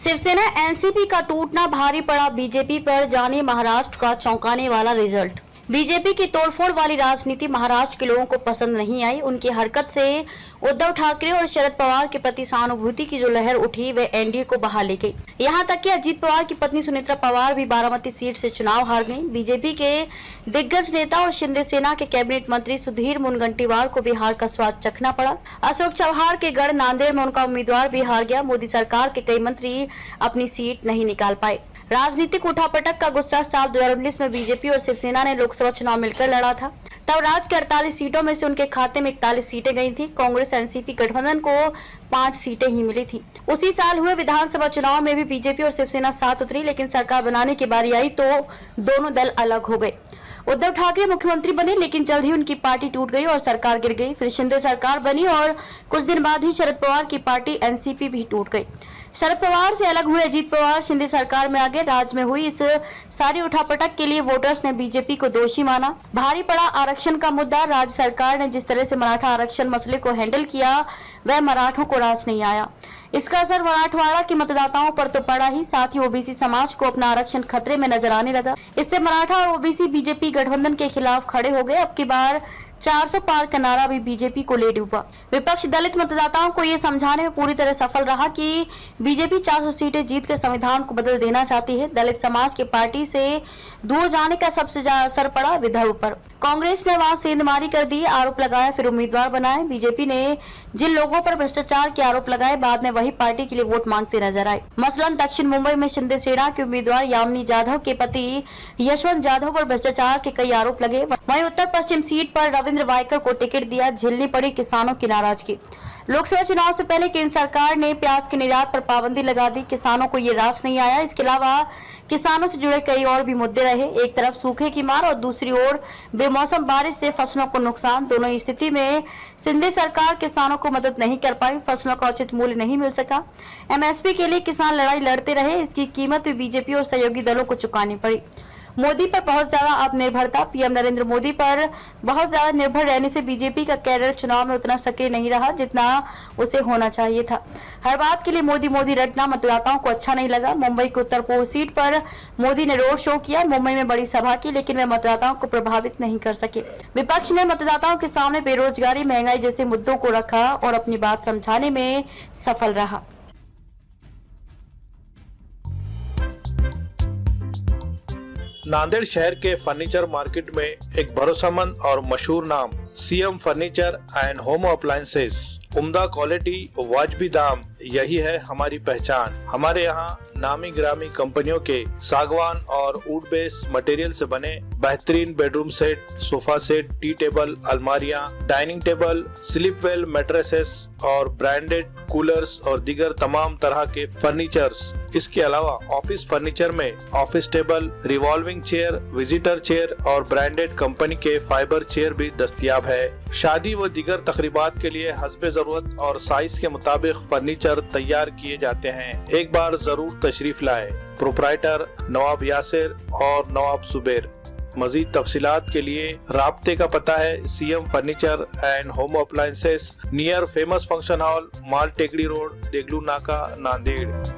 Shiv Sena NCP का टूटना भारी पड़ा बीजेपी पर, जाने महाराष्ट्र का चौंकाने वाला रिजल्ट। बीजेपी की तोड़फोड़ वाली राजनीति महाराष्ट्र के लोगों को पसंद नहीं आई। उनकी हरकत से उद्धव ठाकरे और शरद पवार के प्रति सहानुभूति की जो लहर उठी वह एनडीए को बहा ले गई। यहां तक कि अजीत पवार की पत्नी सुनेत्रा पवार भी बारामती सीट से चुनाव हार गईं। बीजेपी के दिग्गज नेता और शिंदे सेना के कैबिनेट मंत्री सुधीर मुनगंटीवार को भी हार का स्वाद चखना पड़ा। अशोक चव्हाण के गढ़ नांदेड़ में उनका उम्मीदवार भी हार गया। मोदी सरकार के कई मंत्री अपनी सीट नहीं निकाल पाए। राजनीतिक उठापटक का गुस्सा साल 2019 में बीजेपी और शिवसेना ने लोकसभा चुनाव मिलकर लड़ा था। तब राज्य के 48 सीटों में से उनके खाते में 41 सीटें गई थी। कांग्रेस एनसीपी गठबंधन को 5 सीटें ही मिली थी। उसी साल हुए विधानसभा चुनाव में भी बीजेपी और शिवसेना साथ उतरी, लेकिन सरकार बनाने की बारी आई तो दोनों दल अलग हो गए। उद्धव ठाकरे मुख्यमंत्री बने, लेकिन जल्द ही उनकी पार्टी टूट गई और सरकार गिर गई। फिर शिंदे सरकार बनी और कुछ दिन बाद ही शरद पवार की पार्टी एनसीपी भी टूट गई। शरद पवार से अलग हुए अजीत पवार शिंदे सरकार में आ गए। राज्य में हुई इस सारी उठापटक के लिए वोटर्स ने बीजेपी को दोषी माना। भारी पड़ा आरक्षण का मुद्दा। राज्य सरकार ने जिस तरह से मराठा आरक्षण मसले को हैंडल किया वह मराठों को रास नहीं आया। इसका असर मराठवाड़ा के मतदाताओं पर तो पड़ा ही, साथ ही ओबीसी समाज को अपना आरक्षण खतरे में नजर आने लगा। इससे मराठा और ओबीसी बीजेपी गठबंधन के खिलाफ खड़े हो गए। अब की बार 400 पार का नारा भी बीजेपी को ले डूबा। विपक्ष दलित मतदाताओं को ये समझाने में पूरी तरह सफल रहा कि बीजेपी 400 सीटें जीतकर संविधान को बदल देना चाहती है। दलित समाज के पार्टी से दूर जाने का सबसे ज्यादा असर पड़ा विदर्भ पर। कांग्रेस ने वहां सेंधमारी कर दी, आरोप लगाया, फिर उम्मीदवार बनाए। बीजेपी ने जिन लोगों पर भ्रष्टाचार के आरोप लगाए, बाद में वही पार्टी के लिए वोट मांगते नजर आए। मसलन दक्षिण मुंबई में शिंदे सेना के उम्मीदवार यामिनी जाधव के पति यशवंत जाधव पर भ्रष्टाचार के कई आरोप लगे। वहीं उत्तर पश्चिम सीट पर रविंद्र वायकर को टिकट दिया, झेलनी पड़ी किसानों की नाराजगी। लोकसभा चुनाव से पहले केंद्र सरकार ने प्याज के निर्यात पर पाबंदी लगा दी। किसानों को ये रास नहीं आया। इसके अलावा किसानों से जुड़े कई और भी मुद्दे रहे। एक तरफ सूखे की मार और दूसरी ओर बेमौसम बारिश से फसलों को नुकसान। दोनों स्थिति में शिंदे सरकार किसानों को मदद नहीं कर पाई। फसलों का उचित मूल्य नहीं मिल सका। एमएसपी के लिए किसान लड़ाई लड़ते रहे। इसकी कीमत भी बीजेपी और सहयोगी दलों को चुकानी पड़ी। मोदी पर बहुत ज्यादा आत्मनिर्भरता। पीएम नरेंद्र मोदी पर बहुत ज्यादा निर्भर रहने से बीजेपी का कैडर चुनाव में उतना सक्रिय नहीं रहा जितना उसे होना चाहिए था। हर बात के लिए मोदी मोदी रटना मतदाताओं को अच्छा नहीं लगा। मुंबई की उत्तर पूर्व सीट पर मोदी ने रोड शो किया, मुंबई में बड़ी सभा की, लेकिन वे मतदाताओं को प्रभावित नहीं कर सके। विपक्ष ने मतदाताओं के सामने बेरोजगारी, महंगाई जैसे मुद्दों को रखा और अपनी बात समझाने में सफल रहा। नांदेड़ शहर के फर्नीचर मार्केट में एक भरोसेमंद और मशहूर नाम CM furniture and home appliances. उम्दा क्वालिटी, वाजबी दाम, यही है हमारी पहचान। हमारे यहाँ नामी ग्रामी कंपनियों के सागवान और वुड बेस मटेरियल से बने बेहतरीन bedroom set, sofa set, tea table, अलमारियाँ, dining table, sleep well mattresses और ब्रांडेड कूलर्स और दीगर तमाम तरह के फर्नीचर्स। इसके अलावा ऑफिस फर्नीचर में office table, revolving chair, visitor chair और ब्रांडेड कंपनी के फाइबर चेयर भी दस्तयाब है। शादी व दीगर तकरीबात के लिए हस्बे जरूरत और साइज के मुताबिक फर्नीचर तैयार किए जाते हैं। एक बार जरूर तशरीफ लाएं। प्रोप्राइटर नवाब यासिर और नवाब जुबैर। मजीद तफसीलात के लिए राब्ते का पता है CM furniture and home appliances, near famous function hall, Mal Tekdi road, Deglur नाका, नांदेड़।